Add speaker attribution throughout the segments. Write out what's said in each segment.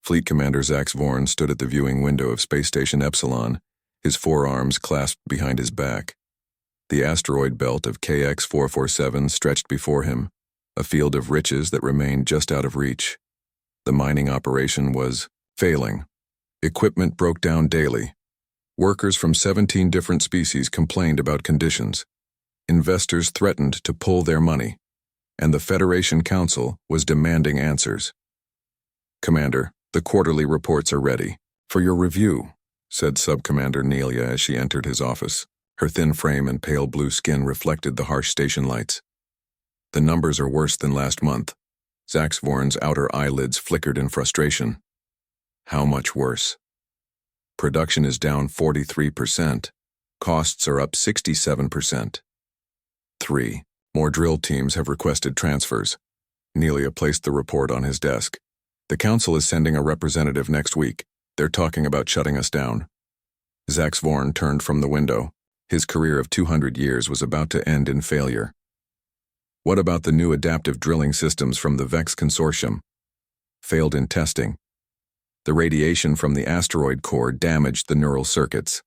Speaker 1: Fleet Commander Zax Vorn stood at the viewing window of Space Station Epsilon, his forearms clasped behind his back. The asteroid belt of KX-447 stretched before him, a field of riches that remained just out of reach. The mining operation was failing. Equipment broke down daily. Workers from 17 different species complained about conditions. Investors threatened to pull their money, and the Federation Council was demanding answers. "Commander, the quarterly reports are ready. For your review," said Subcommander Nelia as she entered his office. Her thin frame and pale blue skin reflected the harsh station lights. "The numbers are worse than last month." Zax Vorn's outer eyelids flickered in frustration. "How much worse?" "Production is down 43%. Costs are up 67%. 3. More drill teams have requested transfers." Nelia placed the report on his desk. "The council is sending a representative next week. They're talking about shutting us down." Zax Vorn turned from the window. His career of 200 years was about to end in failure. "What about the new adaptive drilling systems from the VEX Consortium?" "Failed in testing. The radiation from the asteroid core damaged the neural circuits."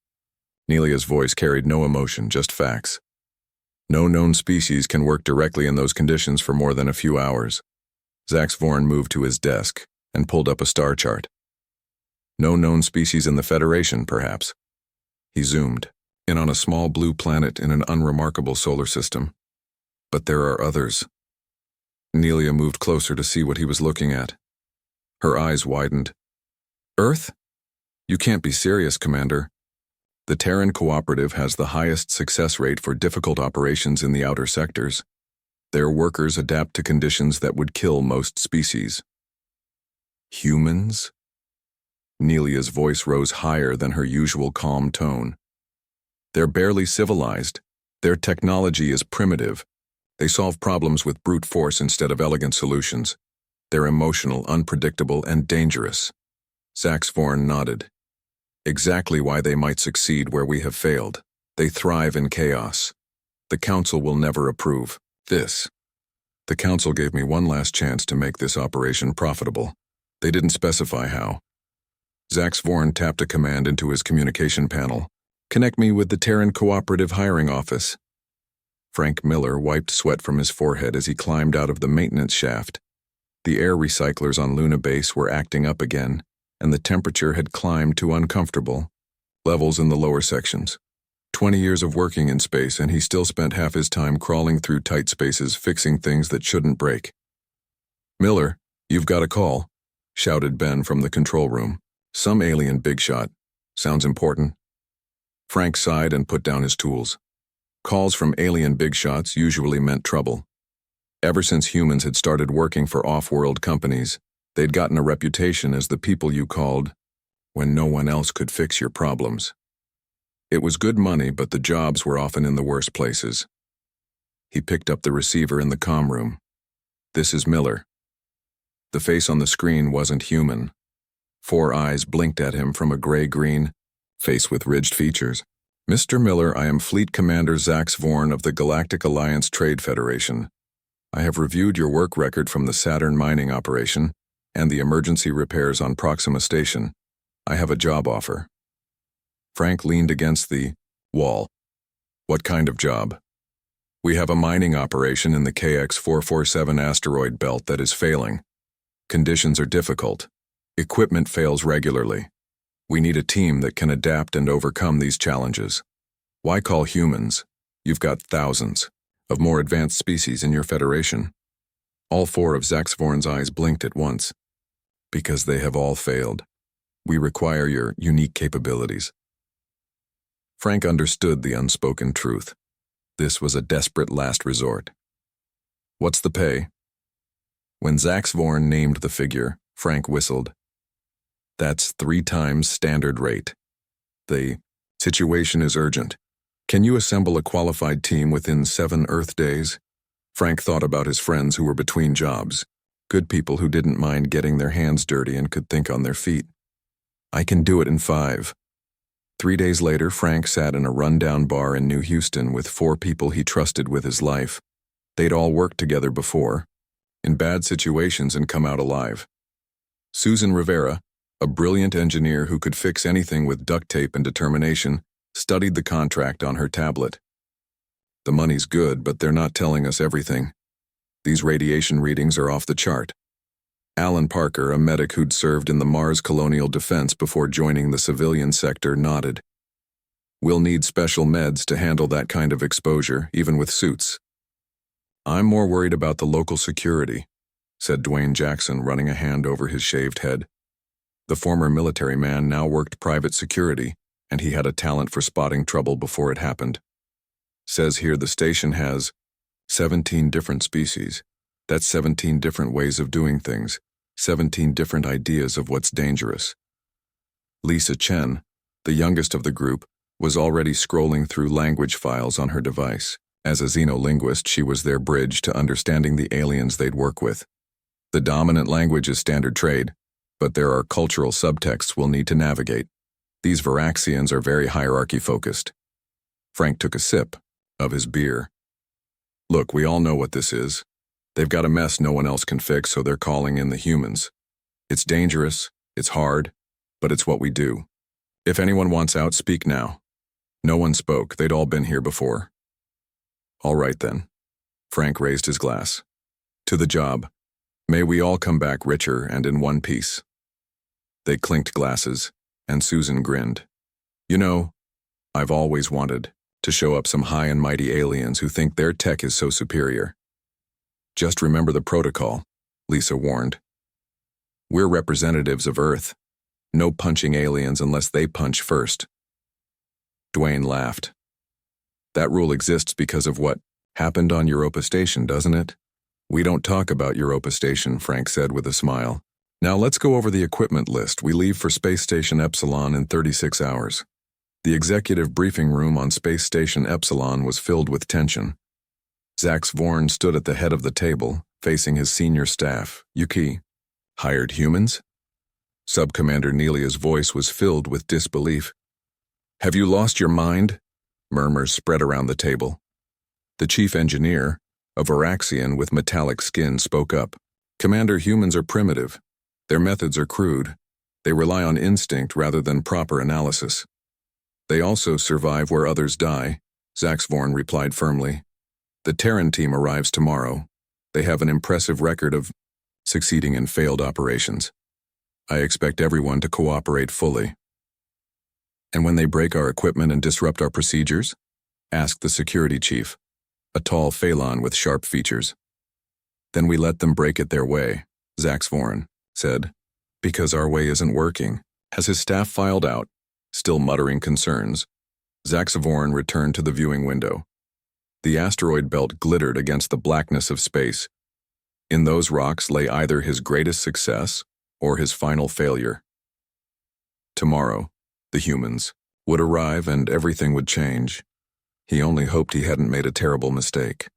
Speaker 1: Nelia's voice carried no emotion, just facts. "No known species can work directly in those conditions for more than a few hours." Zax Vorn moved to his desk and pulled up a star chart. "No known species in the Federation, perhaps." He zoomed in on a small blue planet in an unremarkable solar system. "But there are others." Nelia moved closer to see what he was looking at. Her eyes widened. "Earth? You can't be serious, Commander." "The Terran Cooperative has the highest success rate for difficult operations in the outer sectors. Their workers adapt to conditions that would kill most species." "Humans?" Nelia's voice rose higher than her usual calm tone. "They're barely civilized. Their technology is primitive. They solve problems with brute force instead of elegant solutions. They're emotional, unpredictable, and dangerous." Zax Vorn nodded. "Exactly why they might succeed where we have failed. They thrive in chaos. The Council will never approve this. The Council gave me one last chance to make this operation profitable. They didn't specify how." Zax Vorn tapped a command into his communication panel. "Connect me with the Terran Cooperative Hiring Office." Frank Miller wiped sweat from his forehead as he climbed out of the maintenance shaft. The air recyclers on Luna Base were acting up again, and the temperature had climbed to uncomfortable levels in the lower sections. 20 years of working in space, and he still spent half his time crawling through tight spaces fixing things that shouldn't break. "Miller, you've got a call," shouted Ben from the control room. "Some alien big shot. Sounds important." Frank sighed and put down his tools. Calls from alien big shots usually meant trouble. Ever since humans had started working for off-world companies, they'd gotten a reputation as the people you called when no one else could fix your problems. It was good money, but the jobs were often in the worst places. He picked up the receiver in the comm room. "This is Miller." The face on the screen wasn't human. 4 eyes blinked at him from a gray-green face with ridged features. "Mr. Miller, I am Fleet Commander Zax Vorn of the Galactic Alliance Trade Federation. I have reviewed your work record from the Saturn mining operation and the emergency repairs on Proxima Station. I have a job offer." Frank leaned against the wall. "What kind of job?" "We have a mining operation in the KX-447 asteroid belt that is failing. Conditions are difficult. Equipment fails regularly. We need a team that can adapt and overcome these challenges. Why call humans? You've got thousands of more advanced species in your Federation." All 4 of Zax Vorn's eyes blinked at once. "Because they have all failed. We require your unique capabilities." Frank understood the unspoken truth. This was a desperate last resort. "What's the pay?" When Zax Vorn named the figure, Frank whistled. "That's 3 times standard rate. The situation is urgent. Can you assemble a qualified team within 7 Earth days?" Frank thought about his friends who were between jobs, good people who didn't mind getting their hands dirty and could think on their feet. "I can do it in 5. 3 days later, Frank sat in a rundown bar in New Houston with 4 people he trusted with his life. They'd all worked together before, in bad situations, and come out alive. Susan Rivera, A brilliant engineer who could fix anything with duct tape and determination studied the contract on her tablet. The money's good, but they're not telling us everything. These radiation readings are off the chart. Alan Parker, a medic who'd served in the Mars Colonial Defense before joining the civilian sector, nodded. We'll need special meds to handle that kind of exposure, even with suits. I'm more worried about the local security, said Dwayne Jackson, running a hand over his shaved head. The former military man now worked private security, and he had a talent for spotting trouble before it happened. Says here the station has 17 different species. That's 17 different ways of doing things, 17 different ideas of what's dangerous. Lisa Chen, the youngest of the group, was already scrolling through language files on her device. As a xenolinguist, she was their bridge to understanding the aliens they'd work with. The dominant language is standard trade, but there are cultural subtexts we'll need to navigate. These Varaxians are very hierarchy-focused. Frank took a sip of his beer. Look, we all know what this is. They've got a mess no one else can fix, so they're calling in the humans. It's dangerous, it's hard, but it's what we do. If anyone wants out, speak now. No one spoke, they'd all been here before. All right then. Frank raised his glass. To the job. May we all come back richer and in one piece. They clinked glasses, and Susan grinned. You know, I've always wanted to show up some high and mighty aliens who think their tech is so superior. Just remember the protocol, Lisa warned. We're representatives of Earth. No punching aliens unless they punch first. Dwayne laughed. That rule exists because of what happened on Europa Station, doesn't it? We don't talk about Europa Station, Frank said with a smile. Now let's go over the equipment list. We leave for Space Station Epsilon in 36 hours. The executive briefing room on Space Station Epsilon was filled with tension. Zax Vorn stood at the head of the table, facing his senior staff. Yuki, hired humans? Subcommander Nelia's voice was filled with disbelief. Have you lost your mind? Murmurs spread around the table. The chief engineer, a Varaxian with metallic skin, spoke up. Commander, humans are primitive. Their methods are crude. They rely on instinct rather than proper analysis. They also survive where others die, Zax Vorn replied firmly. The Terran team arrives tomorrow. They have an impressive record of succeeding in failed operations. I expect everyone to cooperate fully. And when they break our equipment and disrupt our procedures? Asked the security chief, a tall Phaelon with sharp features. Then we let them break it their way, Zax Vorn said, because our way isn't working. As his staff filed out, still muttering concerns, Zax Vorn returned to the viewing window. The asteroid belt glittered against the blackness of space. In those rocks lay either his greatest success or his final failure. Tomorrow, the humans would arrive and everything would change. He only hoped he hadn't made a terrible mistake.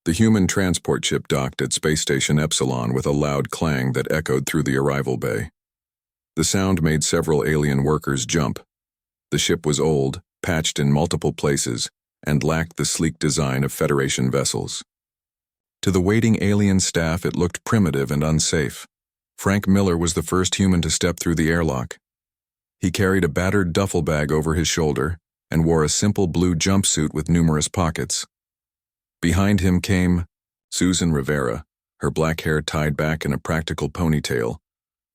Speaker 1: The human transport ship docked at Space Station Epsilon with a loud clang that echoed through the arrival bay. The sound made several alien workers jump. The ship was old, patched in multiple places, and lacked the sleek design of Federation vessels. To the waiting alien staff, it looked primitive and unsafe. Frank Miller was the first human to step through the airlock. He carried a battered duffel bag over his shoulder and wore a simple blue jumpsuit with numerous pockets. Behind him came Susan Rivera, her black hair tied back in a practical ponytail,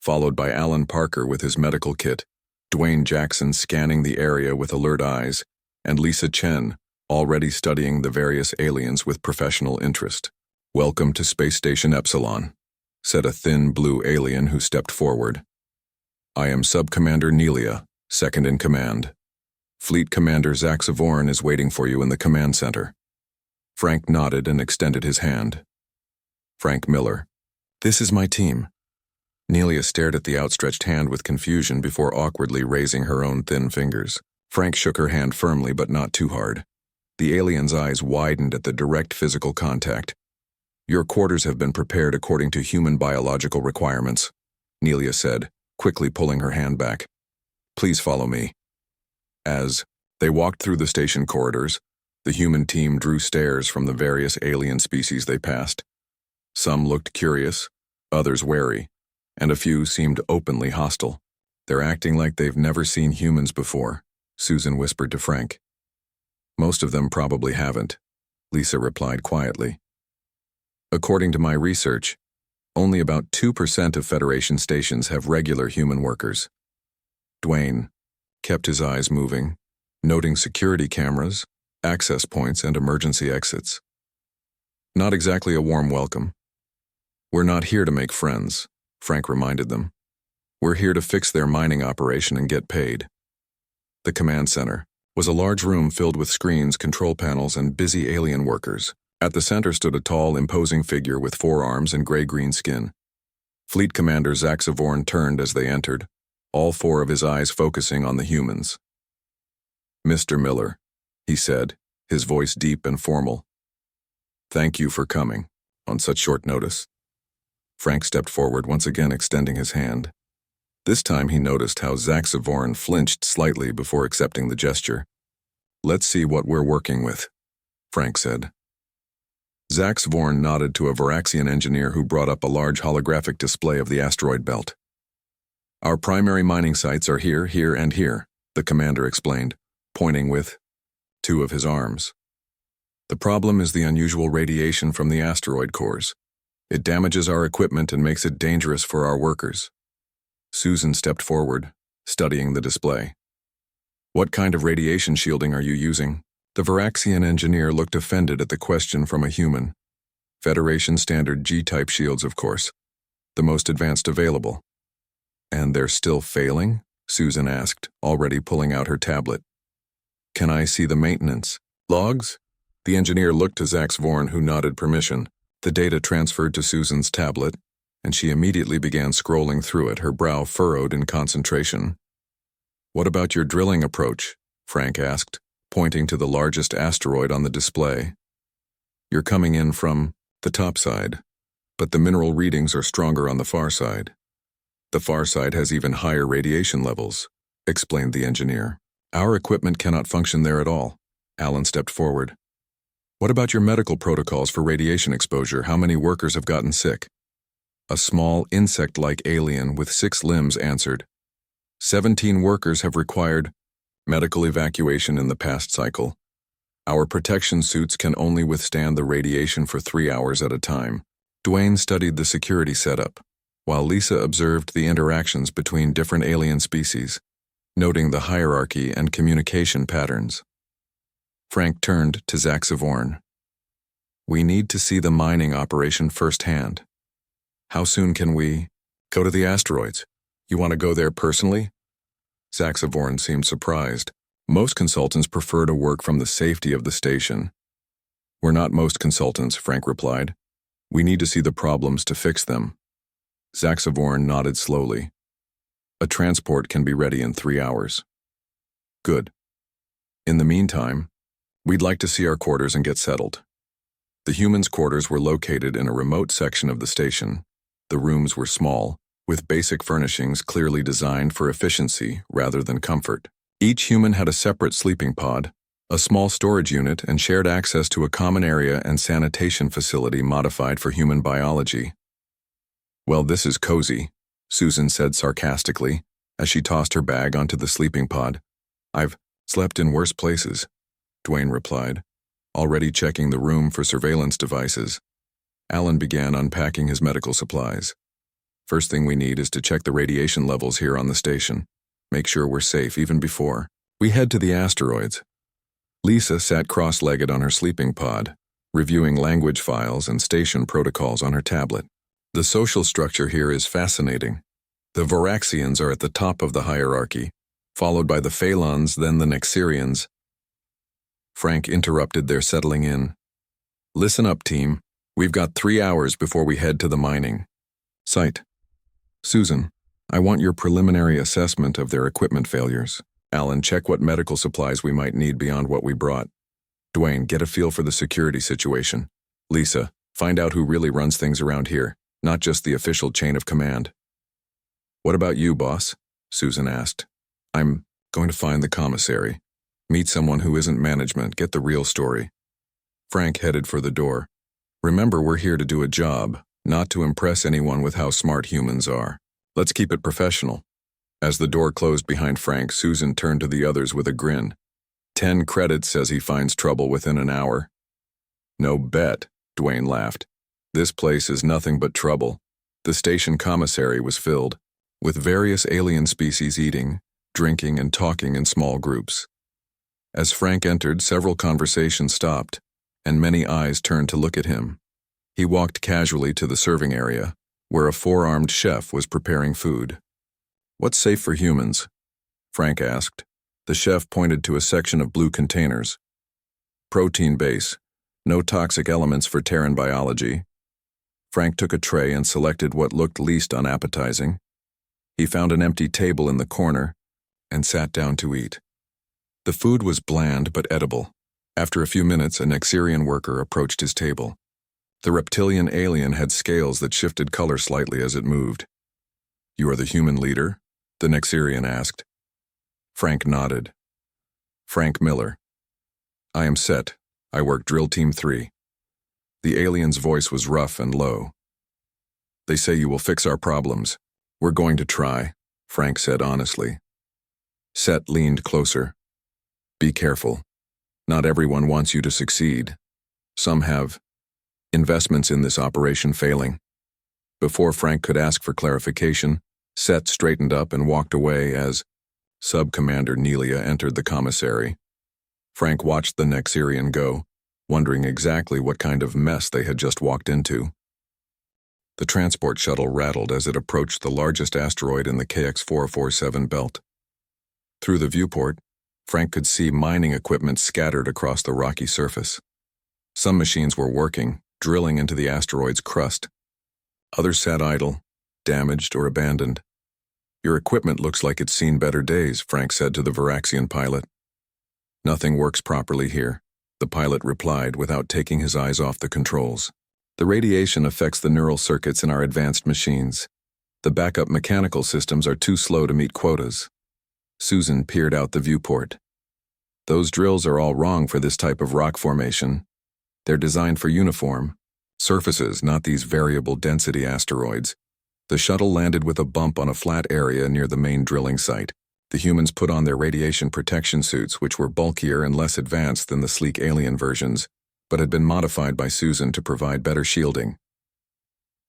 Speaker 1: followed by Alan Parker with his medical kit, Dwayne Jackson scanning the area with alert eyes, and Lisa Chen, already studying the various aliens with professional interest. Welcome to Space Station Epsilon, said a thin blue alien who stepped forward. I am Subcommander Nelia, second in command. Fleet Commander Zax Vorn is waiting for you in the command center. Frank nodded and extended his hand. Frank Miller. This is my team. Nelia stared at the outstretched hand with confusion before awkwardly raising her own thin fingers. Frank shook her hand firmly but not too hard. The alien's eyes widened at the direct physical contact. Your quarters have been prepared according to human biological requirements, Nelia said, quickly pulling her hand back. Please follow me. As they walked through the station corridors, the human team drew stares from the various alien species they passed. Some looked curious, others wary, and a few seemed openly hostile. They're acting like they've never seen humans before, Susan whispered to Frank. Most of them probably haven't, Lisa replied quietly. According to my research, only about 2% of Federation stations have regular human workers. Dwayne kept his eyes moving, noting security cameras, access points, and emergency exits. Not exactly a warm welcome. We're not here to make friends, Frank reminded them. We're here to fix their mining operation and get paid. The command center was a large room filled with screens, control panels, and busy alien workers. At the center stood a tall, imposing figure with 4 arms and gray-green skin. Fleet Commander Zach Zavorn turned as they entered, all 4 of his eyes focusing on the humans. Mr. Miller, he said, his voice deep and formal. Thank you for coming, on such short notice. Frank stepped forward, once again extending his hand. This time he noticed how Zach Zavorn flinched slightly before accepting the gesture. Let's see what we're working with, Frank said. Zach Zavorn nodded to a Varaxian engineer who brought up a large holographic display of the asteroid belt. Our primary mining sites are here, here, and here, the commander explained, pointing with 2 of his arms. The problem is the unusual radiation from the asteroid cores. It damages our equipment and makes it dangerous for our workers. Susan stepped forward, studying the display. What kind of radiation shielding are you using? The Varaxian engineer looked offended at the question from a human. Federation standard G-type shields, of course. The most advanced available. And they're still failing? Susan asked, already pulling out her tablet. Can I see the maintenance logs? The engineer looked to Zach Zavorn, who nodded permission. The data transferred to Susan's tablet, and she immediately began scrolling through it, her brow furrowed in concentration. What about your drilling approach? Frank asked, pointing to the largest asteroid on the display. You're coming in from the top side, but the mineral readings are stronger on the far side. The far side has even higher radiation levels, explained the engineer. Our equipment cannot function there at all. Alan stepped forward. What about your medical protocols for radiation exposure? How many workers have gotten sick? A small, insect-like alien with 6 limbs answered. 17 workers have required medical evacuation in the past cycle. Our protection suits can only withstand the radiation for 3 hours at a time. Dwayne studied the security setup, while Lisa observed the interactions between different alien species, noting the hierarchy and communication patterns. Frank turned to Zach Zavorn. We need to see the mining operation firsthand. How soon can we go to the asteroids? You want to go there personally? Zach Zavorn seemed surprised. Most consultants prefer to work from the safety of the station. We're not most consultants, Frank replied. We need to see the problems to fix them. Zach Zavorn nodded slowly. A transport can be ready in 3 hours. Good. In the meantime, we'd like to see our quarters and get settled. The humans' quarters were located in a remote section of the station. The rooms were small, with basic furnishings clearly designed for efficiency rather than comfort. Each human had a separate sleeping pod, a small storage unit, and shared access to a common area and sanitation facility modified for human biology. Well, this is cozy, Susan said sarcastically, as she tossed her bag onto the sleeping pod. I've slept in worse places, Dwayne replied, already checking the room for surveillance devices. Alan began unpacking his medical supplies. First thing we need is to check the radiation levels here on the station. Make sure we're safe even before we head to the asteroids. Lisa sat cross-legged on her sleeping pod, reviewing language files and station protocols on her tablet. The social structure here is fascinating. The Varaxians are at the top of the hierarchy, followed by the Phalons, then the Nexirians. Frank interrupted their settling in. Listen up, team. We've got 3 hours before we head to the mining site. Susan, I want your preliminary assessment of their equipment failures. Alan, check what medical supplies we might need beyond what we brought. Dwayne, get a feel for the security situation. Lisa, find out who really runs things around here, not just the official chain of command. What about you, boss? Susan asked. I'm going to find the commissary. Meet someone who isn't management, get the real story. Frank headed for the door. Remember, we're here to do a job, not to impress anyone with how smart humans are. Let's keep it professional. As the door closed behind Frank, Susan turned to the others with a grin. 10 credits says he finds trouble within an hour. No bet, Dwayne laughed. This place is nothing but trouble. The station commissary was filled, with various alien species eating, drinking, and talking in small groups. As Frank entered, several conversations stopped, and many eyes turned to look at him. He walked casually to the serving area, where a 4-armed chef was preparing food. "What's safe for humans?" Frank asked. The chef pointed to a section of blue containers. "Protein base. No toxic elements for Terran biology." Frank took a tray and selected what looked least unappetizing. He found an empty table in the corner and sat down to eat. The food was bland but edible. After a few minutes, a Nexirian worker approached his table. The reptilian alien had scales that shifted color slightly as it moved. "You are the human leader?" the Nexirian asked. Frank nodded. "Frank Miller. I am Set. I work Drill Team 3. The alien's voice was rough and low. "They say you will fix our problems. We're going to try," Frank said honestly. Set leaned closer. "Be careful. Not everyone wants you to succeed. Some have investments in this operation failing." Before Frank could ask for clarification, Set straightened up and walked away as Sub-Commander Nelia entered the commissary. Frank watched the Nexirian go, wondering exactly what kind of mess they had just walked into. The transport shuttle rattled as it approached the largest asteroid in the KX-447 belt. Through the viewport, Frank could see mining equipment scattered across the rocky surface. Some machines were working, drilling into the asteroid's crust. Others sat idle, damaged or abandoned. "Your equipment looks like it's seen better days," Frank said to the Varaxian pilot. "Nothing works properly here," the pilot replied without taking his eyes off the controls. "The radiation affects the neural circuits in our advanced machines. The backup mechanical systems are too slow to meet quotas." Susan peered out the viewport. "Those drills are all wrong for this type of rock formation. They're designed for uniform surfaces, not these variable density asteroids." The shuttle landed with a bump on a flat area near the main drilling site. The humans put on their radiation protection suits, which were bulkier and less advanced than the sleek alien versions, but had been modified by Susan to provide better shielding.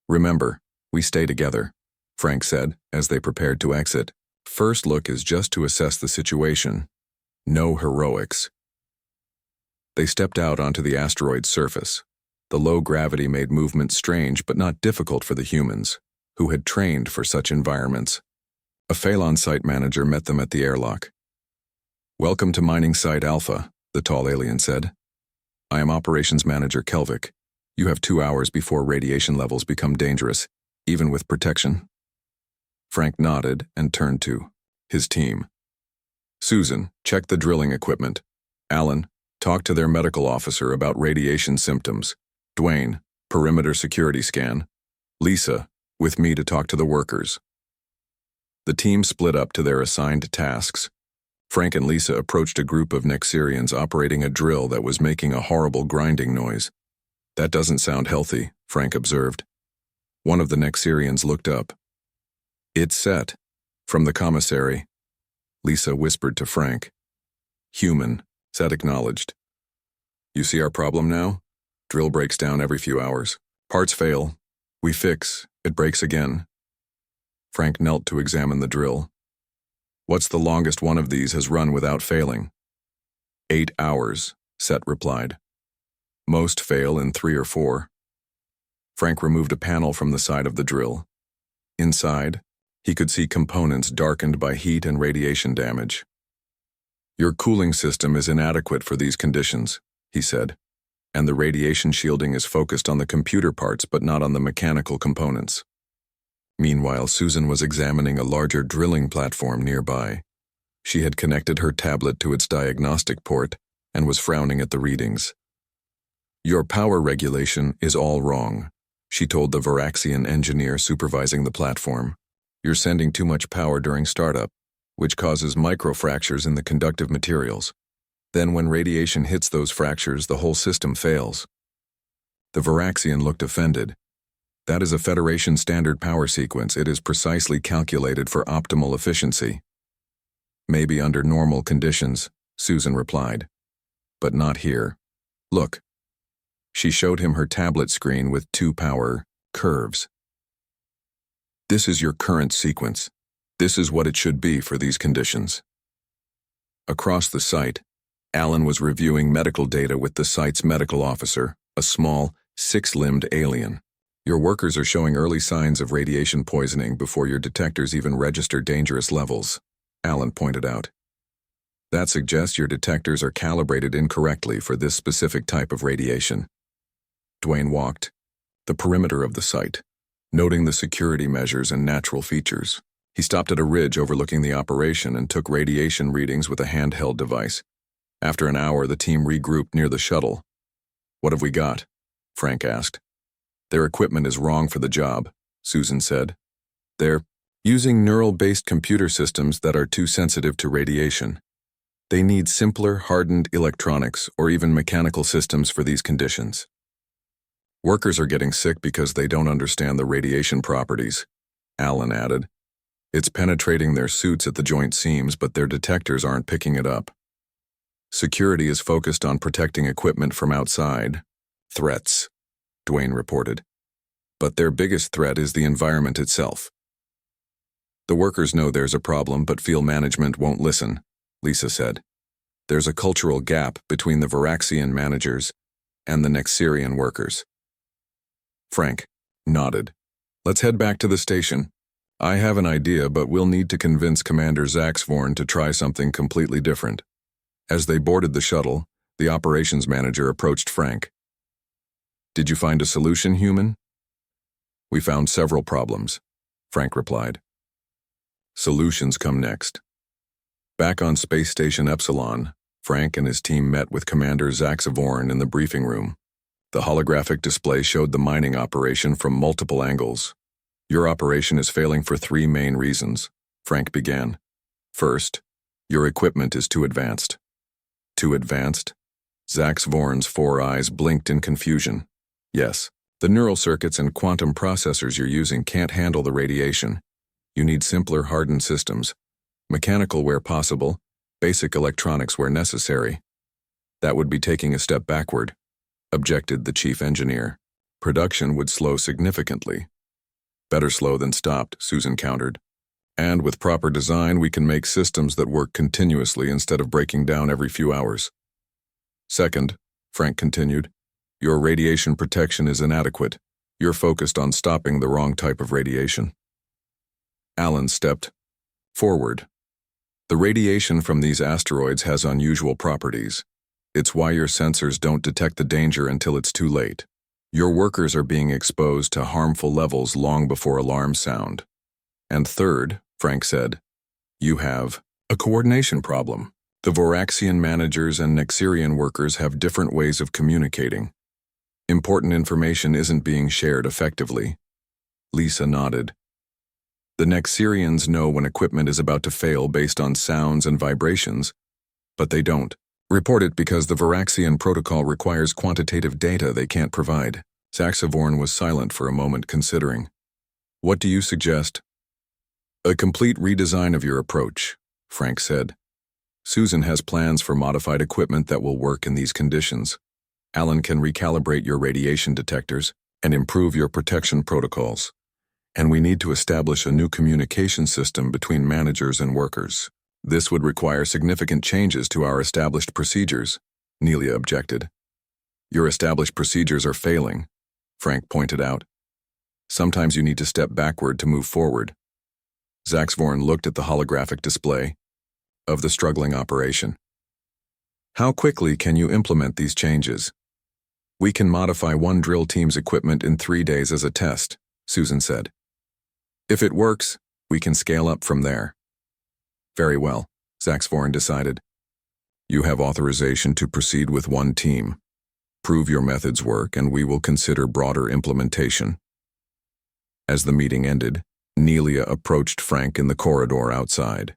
Speaker 1: "Remember, we stay together," Frank said as they prepared to exit. "First look is just to assess the situation. No heroics." They stepped out onto the asteroid's surface. The low gravity made movement strange but not difficult for the humans, who had trained for such environments. A Phalon site manager met them at the airlock. "Welcome to Mining Site Alpha," the tall alien said. "I am Operations Manager Kelvik. You have 2 hours before radiation levels become dangerous, even with protection." Frank nodded and turned to his team. "Susan, check the drilling equipment. Alan, talk to their medical officer about radiation symptoms. Dwayne, perimeter security scan. Lisa, with me to talk to the workers." The team split up to their assigned tasks. Frank and Lisa approached a group of Nexirians operating a drill that was making a horrible grinding noise. "That doesn't sound healthy," Frank observed. One of the Nexirians looked up. "It's Set, from the commissary," Lisa whispered to Frank. "Human," Set acknowledged. "You see our problem now? Drill breaks down every few hours. Parts fail. We fix. It breaks again." Frank knelt to examine the drill. "What's the longest one of these has run without failing?" 8 hours, Set replied. "Most fail in 3 or 4. Frank removed a panel from the side of the drill. Inside, he could see components darkened by heat and radiation damage. "Your cooling system is inadequate for these conditions," he said, "and the radiation shielding is focused on the computer parts but not on the mechanical components." Meanwhile, Susan was examining a larger drilling platform nearby. She had connected her tablet to its diagnostic port and was frowning at the readings. "Your power regulation is all wrong," she told the Varaxian engineer supervising the platform. "You're sending too much power during startup, which causes microfractures in the conductive materials. Then when radiation hits those fractures, the whole system fails." The Varaxian looked offended. That is a Federation standard power sequence. It is precisely calculated for optimal efficiency. Maybe under normal conditions, Susan replied. But not here. Look. She showed him her tablet screen with 2 power curves. This is your current sequence. This is what it should be for these conditions. Across the site, Alan was reviewing medical data with the site's medical officer, a small, 6-limbed alien. Your workers are showing early signs of radiation poisoning before your detectors even register dangerous levels, Alan pointed out. That suggests your detectors are calibrated incorrectly for this specific type of radiation. Dwayne walked the perimeter of the site, noting the security measures and natural features. He stopped at a ridge overlooking the operation and took radiation readings with a handheld device. After an hour, the team regrouped near the shuttle. What have we got? Frank asked. Their equipment is wrong for the job, Susan said. They're using neural-based computer systems that are too sensitive to radiation. They need simpler, hardened electronics or even mechanical systems for these conditions. Workers are getting sick because they don't understand the radiation properties, Alan added. It's penetrating their suits at the joint seams, but their detectors aren't picking it up. Security is focused on protecting equipment from outside threats, Dwayne reported. But their biggest threat is the environment itself. The workers know there's a problem, but feel management won't listen, Lisa said. There's a cultural gap between the Varaxian managers and the Nexirian workers. Frank nodded. Let's head back to the station. I have an idea, but we'll need to convince Commander Zaxvorn to try something completely different. As they boarded the shuttle, the operations manager approached Frank. Did you find a solution, human? We found several problems, Frank replied. Solutions come next. Back on Space Station Epsilon, Frank and his team met with Commander Zaxvorn in the briefing room. The holographic display showed the mining operation from multiple angles. Your operation is failing for 3 main reasons, Frank began. First, your equipment is too advanced. Too advanced? Zaxvorn's 4 eyes blinked in confusion. Yes, the neural circuits and quantum processors you're using can't handle the radiation. You need simpler hardened systems. Mechanical where possible, basic electronics where necessary. That would be taking a step backward, objected the chief engineer. Production would slow significantly. Better slow than stopped, Susan countered. And with proper design, we can make systems that work continuously instead of breaking down every few hours. Second, Frank continued, your radiation protection is inadequate. You're focused on stopping the wrong type of radiation. Alan stepped forward. The radiation from these asteroids has unusual properties. It's why your sensors don't detect the danger until it's too late. Your workers are being exposed to harmful levels long before alarms sound. And third, Frank said, you have a coordination problem. The Varaxian managers and Nexirian workers have different ways of communicating. Important information isn't being shared effectively. Lisa nodded. The Nexirians know when equipment is about to fail based on sounds and vibrations, but they don't report it because the Varaxian protocol requires quantitative data they can't provide. Zaxvorn was silent for a moment, considering. What do you suggest? A complete redesign of your approach, Frank said. Susan has plans for modified equipment that will work in these conditions. Alan can recalibrate your radiation detectors and improve your protection protocols. And we need to establish a new communication system between managers and workers. This would require significant changes to our established procedures, Nelia objected. Your established procedures are failing, Frank pointed out. Sometimes you need to step backward to move forward. Zaxvorn looked at the holographic display of the struggling operation. How quickly can you implement these changes? We can modify one drill team's equipment in 3 days as a test, Susan said. If it works, we can scale up from there. Very well, Zaxvorn decided. You have authorization to proceed with one team. Prove your methods work and we will consider broader implementation. As the meeting ended, Nelia approached Frank in the corridor outside.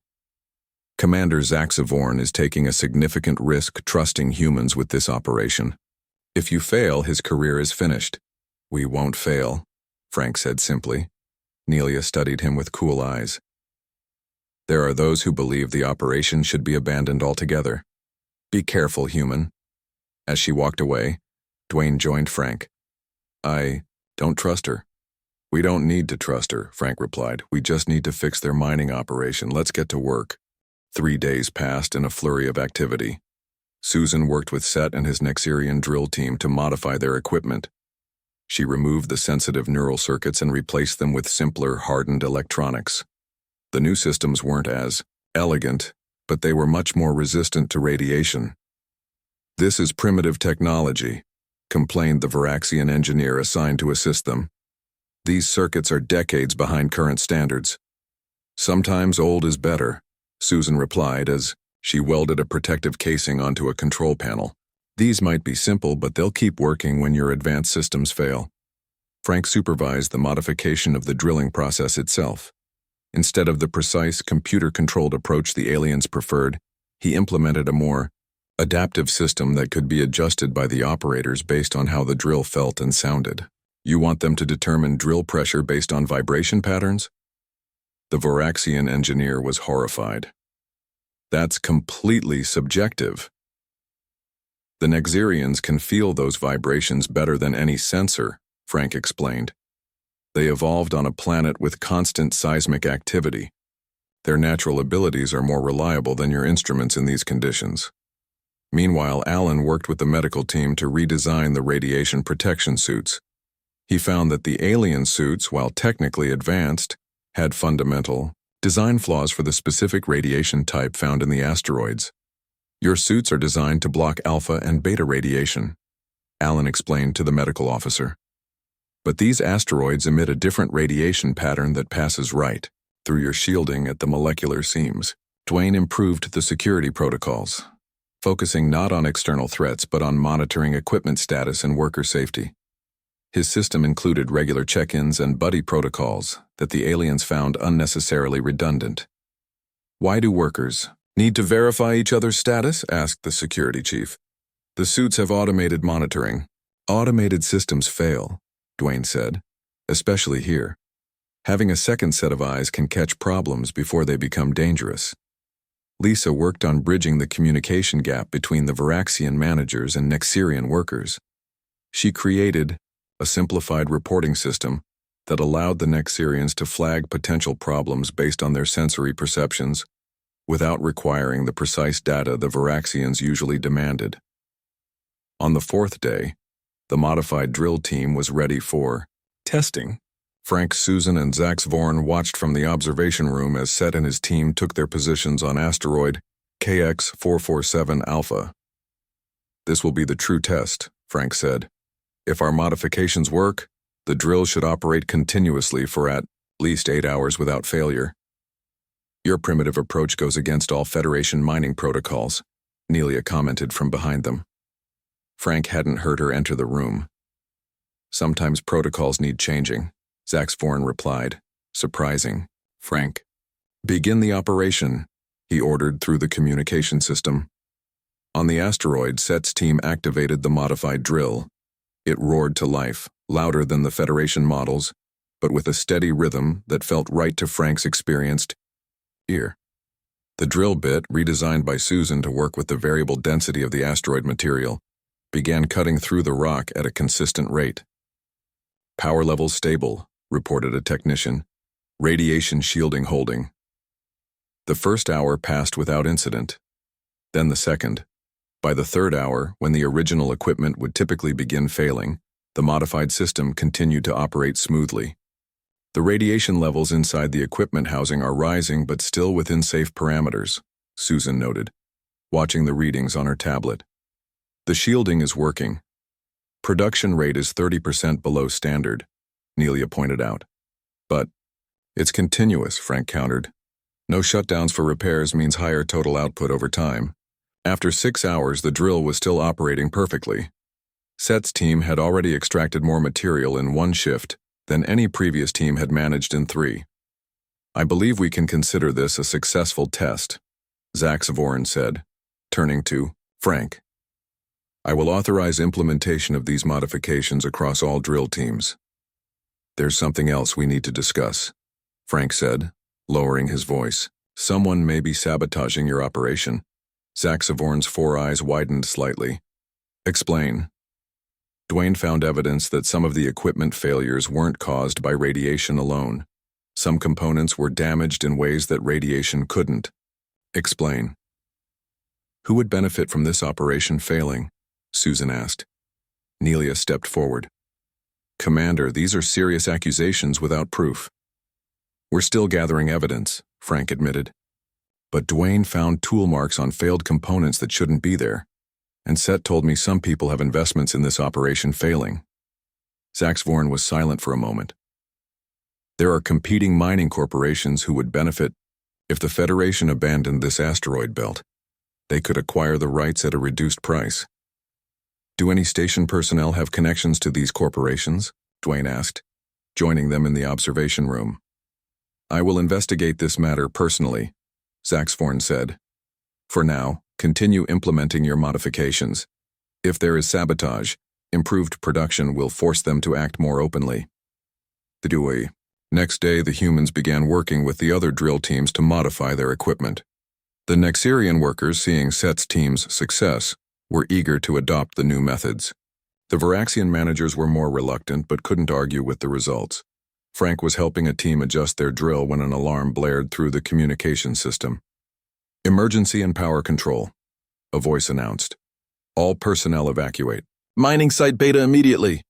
Speaker 1: Commander Zaxvorn is taking a significant risk trusting humans with this operation. If you fail, his career is finished. We won't fail, Frank said simply. Nelia studied him with cool eyes. There are those who believe the operation should be abandoned altogether. Be careful, human. As she walked away, Dwayne joined Frank. I don't trust her. We don't need to trust her, Frank replied. We just need to fix their mining operation. Let's get to work. 3 days passed in a flurry of activity. Susan worked with Set and his Nexerian drill team to modify their equipment. She removed the sensitive neural circuits and replaced them with simpler, hardened electronics. The new systems weren't as elegant, but they were much more resistant to radiation. This is primitive technology, complained the Varaxian engineer assigned to assist them. These circuits are decades behind current standards. Sometimes old is better, Susan replied as she welded a protective casing onto a control panel. These might be simple, but they'll keep working when your advanced systems fail. Frank supervised the modification of the drilling process itself. Instead of the precise, computer-controlled approach the aliens preferred, he implemented a more adaptive system that could be adjusted by the operators based on how the drill felt and sounded. You want them to determine drill pressure based on vibration patterns? The Varaxian engineer was horrified. That's completely subjective. The Nexerians can feel those vibrations better than any sensor, Frank explained. They evolved on a planet with constant seismic activity. Their natural abilities are more reliable than your instruments in these conditions. Meanwhile, Alan worked with the medical team to redesign the radiation protection suits. He found that the alien suits, while technically advanced, had fundamental design flaws for the specific radiation type found in the asteroids. Your suits are designed to block alpha and beta radiation, Alan explained to the medical officer. But these asteroids emit a different radiation pattern that passes right through your shielding at the molecular seams. Dwayne improved the security protocols, focusing not on external threats but on monitoring equipment status and worker safety. His system included regular check-ins and buddy protocols that the aliens found unnecessarily redundant. Why do workers need to verify each other's status? Asked the security chief. The suits have automated monitoring. Automated systems fail, Dwayne said, especially here. Having a second set of eyes can catch problems before they become dangerous. Lisa worked on bridging the communication gap between the Varaxian managers and Nexerian workers. She created a simplified reporting system that allowed the Nexerians to flag potential problems based on their sensory perceptions without requiring the precise data the Varaxians usually demanded. On the 4th day, the modified drill team was ready for testing. Frank, Susan, and Zax Vorn watched from the observation room as Set and his team took their positions on asteroid KX-447 Alpha. This will be the true test, Frank said. If our modifications work, the drill should operate continuously for at least 8 hours without failure. Your primitive approach goes against all Federation mining protocols, Nelia commented from behind them. Frank hadn't heard her enter the room. Sometimes protocols need changing, Zax Vorn replied, surprising. Frank, begin the operation, he ordered through the communication system. On the asteroid, Set's team activated the modified drill. It roared to life, louder than the Federation models, but with a steady rhythm that felt right to Frank's experienced ear. The drill bit, redesigned by Susan to work with the variable density of the asteroid material, began cutting through the rock at a consistent rate. Power levels stable, reported a technician. Radiation shielding holding. The first hour passed without incident. Then the second. By the third hour, when the original equipment would typically begin failing, the modified system continued to operate smoothly. The radiation levels inside the equipment housing are rising but still within safe parameters, Susan noted, watching the readings on her tablet. The shielding is working. Production rate is 30% below standard, Nelia pointed out. But it's continuous, Frank countered. No shutdowns for repairs means higher total output over time. After 6 hours, the drill was still operating perfectly. Set's team had already extracted more material in 1 shift than any previous team had managed in 3. I believe we can consider this a successful test, Zax Vorn said, turning to Frank. I will authorize implementation of these modifications across all drill teams. There's something else we need to discuss, Frank said, lowering his voice. Someone may be sabotaging your operation. Zaxavorn's 4 eyes widened slightly. Explain. Dwayne found evidence that some of the equipment failures weren't caused by radiation alone. Some components were damaged in ways that radiation couldn't. Explain. Who would benefit from this operation failing? Susan asked. Nelia stepped forward. Commander, these are serious accusations without proof. We're still gathering evidence, Frank admitted. But Dwayne found tool marks on failed components that shouldn't be there. And Set told me some people have investments in this operation failing. Zaxvorn was silent for a moment. There are competing mining corporations who would benefit if the Federation abandoned this asteroid belt. They could acquire the rights at a reduced price. Do any station personnel have connections to these corporations? Dwayne asked, joining them in the observation room. I will investigate this matter personally, Zaxvorn said. For now, continue implementing your modifications. If there is sabotage, improved production will force them to act more openly. Next day, the humans began working with the other drill teams to modify their equipment. The Nexirian workers, seeing Set's team's success, were eager to adopt the new methods. The Varaxian managers were more reluctant but couldn't argue with the results. Frank was helping a team adjust their drill when an alarm blared through the communication system. Emergency and power control, a voice announced. All personnel evacuate. Mining site beta immediately.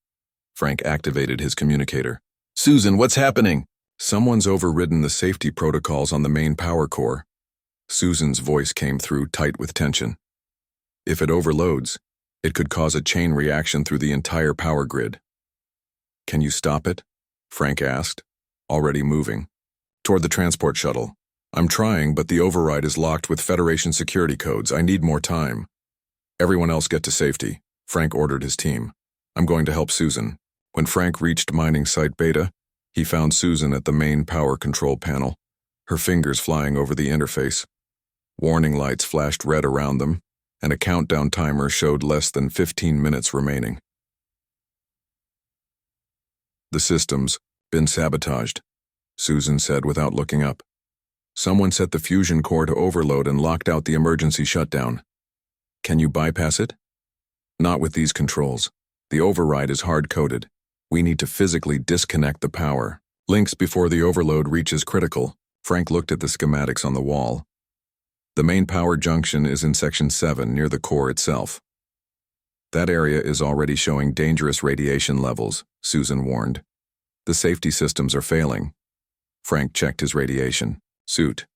Speaker 1: Frank activated his communicator. Susan, what's happening? Someone's overridden the safety protocols on the main power core. Susan's voice came through tight with tension. If it overloads, it could cause a chain reaction through the entire power grid. Can you stop it? Frank asked, already moving. Toward the transport shuttle. I'm trying, but the override is locked with Federation security codes. I need more time. Everyone else get to safety, Frank ordered his team. I'm going to help Susan. When Frank reached mining site beta, he found Susan at the main power control panel, her fingers flying over the interface. Warning lights flashed red around them, and a countdown timer showed less than 15 minutes remaining. The system's been sabotaged, Susan said without looking up. Someone set the fusion core to overload and locked out the emergency shutdown. Can you bypass it? Not with these controls. The override is hard-coded. We need to physically disconnect the power. Links before the overload reaches critical. Frank looked at the schematics on the wall. The main power junction is in Section 7 near the core itself. That area is already showing dangerous radiation levels, Susan warned. The safety systems are failing. Frank checked his radiation. Suit.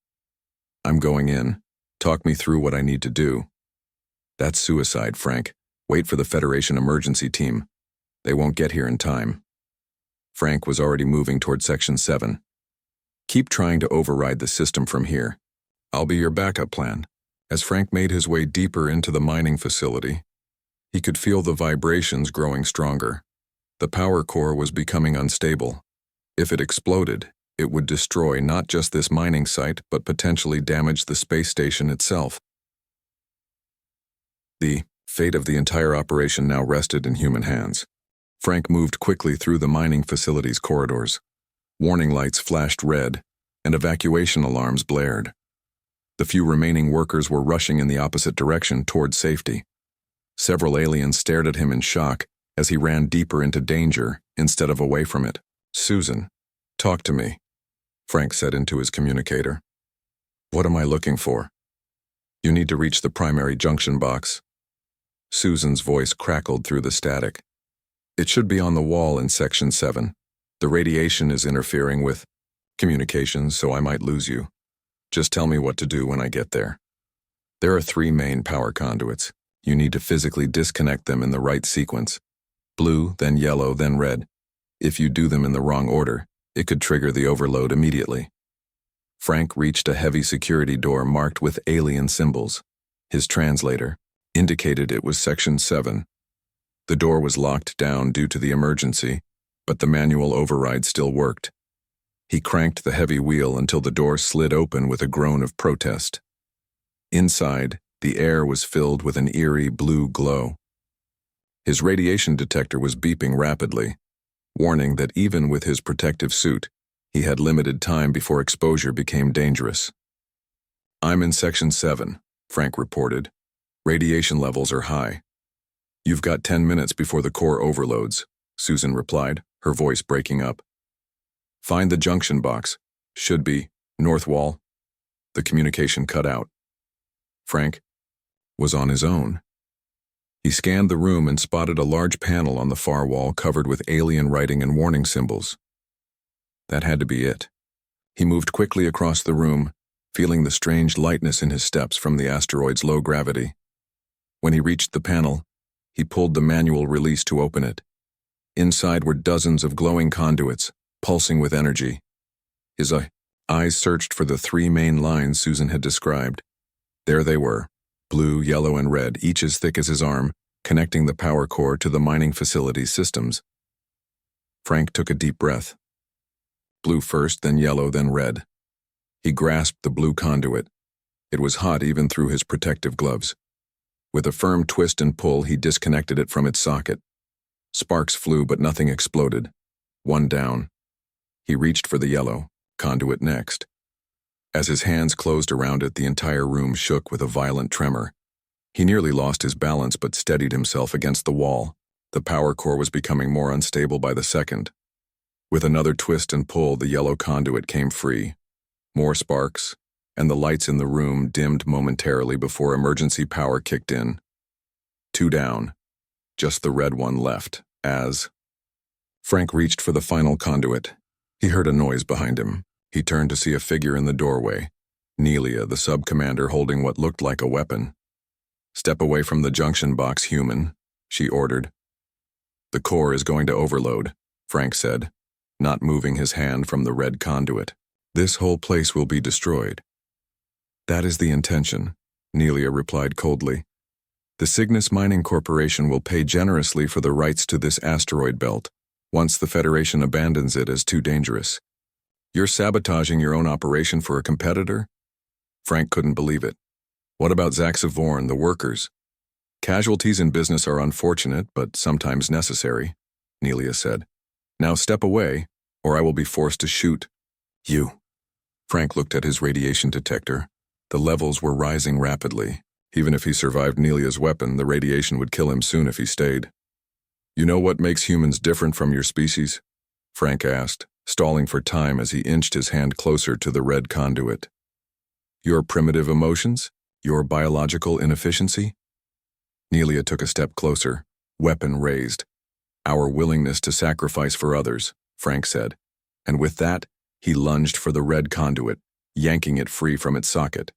Speaker 1: I'm going in. Talk me through what I need to do. That's suicide, Frank. Wait for the Federation emergency team. They won't get here in time. Frank was already moving toward Section 7. Keep trying to override the system from here. I'll be your backup plan. As Frank made his way deeper into the mining facility, he could feel the vibrations growing stronger. The power core was becoming unstable. If it exploded, it would destroy not just this mining site, but potentially damage the space station itself. The fate of the entire operation now rested in human hands. Frank moved quickly through the mining facility's corridors. Warning lights flashed red, and evacuation alarms blared. The few remaining workers were rushing in the opposite direction toward safety. Several aliens stared at him in shock as he ran deeper into danger instead of away from it. Susan, talk to me, Frank said into his communicator. What am I looking for? You need to reach the primary junction box. Susan's voice crackled through the static. It should be on the wall in Section 7. The radiation is interfering with communications, so I might lose you. Just tell me what to do when I get there. There are 3 main power conduits. You need to physically disconnect them in the right sequence. Blue, then yellow, then red. If you do them in the wrong order, it could trigger the overload immediately. Frank reached a heavy security door marked with alien symbols. His translator indicated it was Section 7. The door was locked down due to the emergency, but the manual override still worked. He cranked the heavy wheel until the door slid open with a groan of protest. Inside, the air was filled with an eerie blue glow. His radiation detector was beeping rapidly. warning that even with his protective suit, he had limited time before exposure became dangerous. "I'm in Section 7, Frank reported. "Radiation levels are high." "You've got 10 minutes before the core overloads," Susan replied, her voice breaking up. "Find the junction box. Should be north wall." The communication cut out. Frank was on his own. He scanned the room and spotted a large panel on the far wall covered with alien writing and warning symbols. That had to be it. He moved quickly across the room, feeling the strange lightness in his steps from the asteroid's low gravity. When he reached the panel, he pulled the manual release to open it. Inside were dozens of glowing conduits, pulsing with energy. His eyes searched for the 3 main lines Susan had described. There they were, blue, yellow, and red, each as thick as his arm, connecting the power core to the mining facility's systems. Frank took a deep breath. Blue first, then yellow, then red. He grasped the blue conduit. It was hot even through his protective gloves. With a firm twist and pull, he disconnected it from its socket. Sparks flew, but nothing exploded. One down. He reached for the yellow conduit next. As his hands closed around it, the entire room shook with a violent tremor. He nearly lost his balance but steadied himself against the wall. The power core was becoming more unstable by the second. With another twist and pull, the yellow conduit came free. More sparks, and the lights in the room dimmed momentarily before emergency power kicked in. 2 down. Just the red one left, as Frank reached for the final conduit. He heard a noise behind him. He turned to see a figure in the doorway, Nelia, the sub-commander, holding what looked like a weapon. "Step away from the junction box, human," she ordered. "The core is going to overload," Frank said, not moving his hand from the red conduit. "This whole place will be destroyed." "That is the intention," Nelia replied coldly. "The Cygnus Mining Corporation will pay generously for the rights to this asteroid belt, once the Federation abandons it as too dangerous." "You're sabotaging your own operation for a competitor?" Frank couldn't believe it. "What about Zaxavorn, the workers?" "Casualties in business are unfortunate, but sometimes necessary," Nelia said. "Now step away, or I will be forced to shoot you." Frank looked at his radiation detector. The levels were rising rapidly. Even if he survived Nelia's weapon, the radiation would kill him soon if he stayed. "You know what makes humans different from your species?" Frank asked, stalling for time as he inched his hand closer to the red conduit. "Your primitive emotions? Your biological inefficiency?" Nelia took a step closer, weapon raised. "Our willingness to sacrifice for others," Frank said, and with that, he lunged for the red conduit, yanking it free from its socket.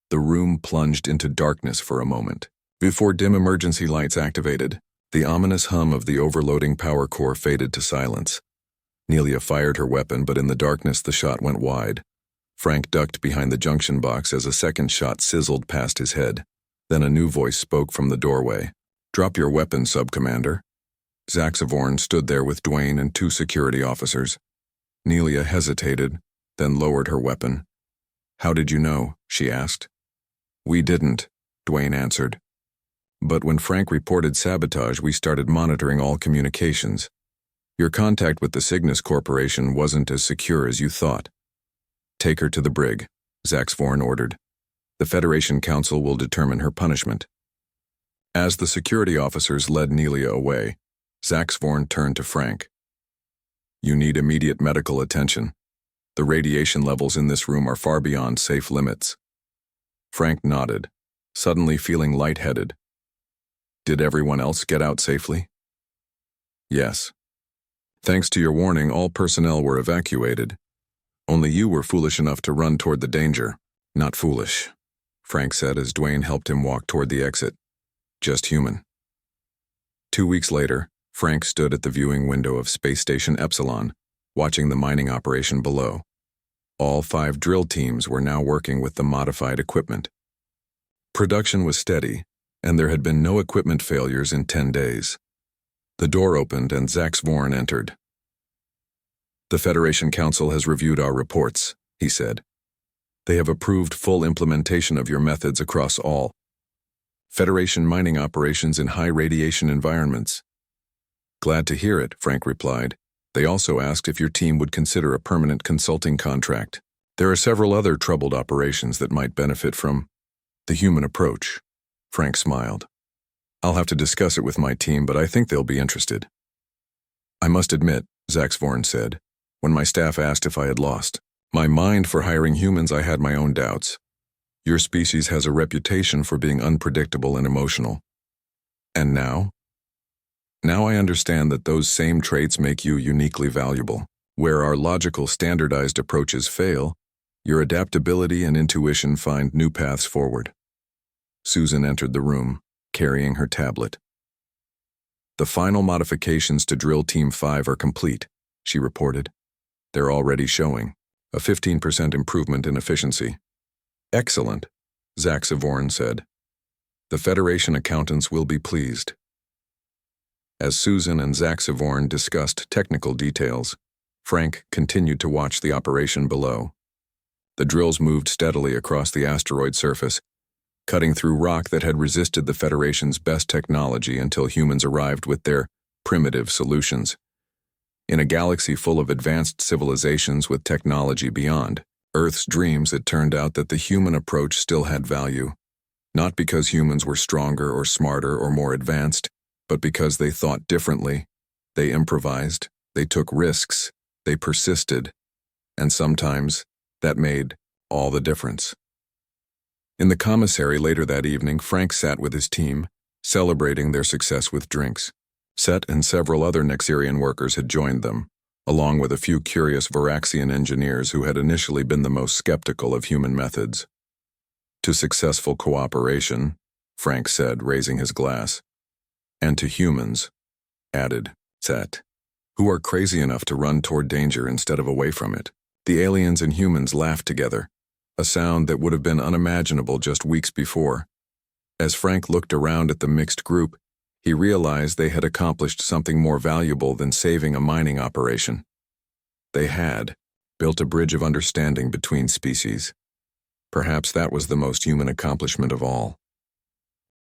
Speaker 1: The room plunged into darkness for a moment. Before dim emergency lights activated, the ominous hum of the overloading power core faded to silence. Nelia fired her weapon, but in the darkness the shot went wide. Frank ducked behind the junction box as a second shot sizzled past his head. Then a new voice spoke from the doorway. "Drop your weapon, Sub-Commander." Zaxavorn stood there with Dwayne and 2 security officers. Nelia hesitated, then lowered her weapon. "How did you know?" she asked. "We didn't," Dwayne answered. "But when Frank reported sabotage, we started monitoring all communications. Your contact with the Cygnus Corporation wasn't as secure as you thought." "Take her to the brig," Zaxavorn ordered. "The Federation Council will determine her punishment." As the security officers led Nelia away, Zaxavorn turned to Frank. "You need immediate medical attention. The radiation levels in this room are far beyond safe limits." Frank nodded, suddenly feeling lightheaded. "Did everyone else get out safely?" "Yes. Thanks to your warning, all personnel were evacuated. Only you were foolish enough to run toward the danger." "Not foolish," Frank said as Dwayne helped him walk toward the exit. "Just human." 2 weeks later, Frank stood at the viewing window of Space Station Epsilon, watching the mining operation below. All 5 drill teams were now working with the modified equipment. Production was steady, and there had been no equipment failures in 10 days. The door opened and Zaxavorn entered. "The Federation Council has reviewed our reports," he said. "They have approved full implementation of your methods across all Federation mining operations in high radiation environments." Glad to hear it, Frank replied. They also asked if your team would consider a permanent consulting contract. There are several other troubled operations that might benefit from the human approach. Frank smiled. I'll have to discuss it with my team, but I think they'll be interested. I must admit, Zaxvorn said, when my staff asked if I had lost my mind for hiring humans, I had my own doubts. Your species has a reputation for being unpredictable and emotional. And now? Now I understand that those same traits make you uniquely valuable. Where our logical, standardized approaches fail, your adaptability and intuition find new paths forward. Susan entered the room, carrying her tablet. The final modifications to Drill Team 5 are complete, she reported. They're already showing a 15% improvement in efficiency. Excellent, Zaxvorn said. The Federation accountants will be pleased. As Susan and Zaxvorn discussed technical details, Frank continued to watch the operation below. The drills moved steadily across the asteroid surface, cutting through rock that had resisted the Federation's best technology until humans arrived with their primitive solutions. In a galaxy full of advanced civilizations with technology beyond Earth's dreams, it turned out that the human approach still had value, not because humans were stronger or smarter or more advanced, but because they thought differently, they improvised, they took risks, they persisted, and sometimes that made all the difference. In the commissary later that evening, Frank sat with his team, celebrating their success with drinks. Set and several other Nexerian workers had joined them, along with a few curious Varaxian engineers who had initially been the most skeptical of human methods. To successful cooperation, Frank said, raising his glass. And to humans, added Set, who are crazy enough to run toward danger instead of away from it. The aliens and humans laughed together, a sound that would have been unimaginable just weeks before. As Frank looked around at the mixed group, he realized they had accomplished something more valuable than saving a mining operation. They had built a bridge of understanding between species. Perhaps that was the most human accomplishment of all.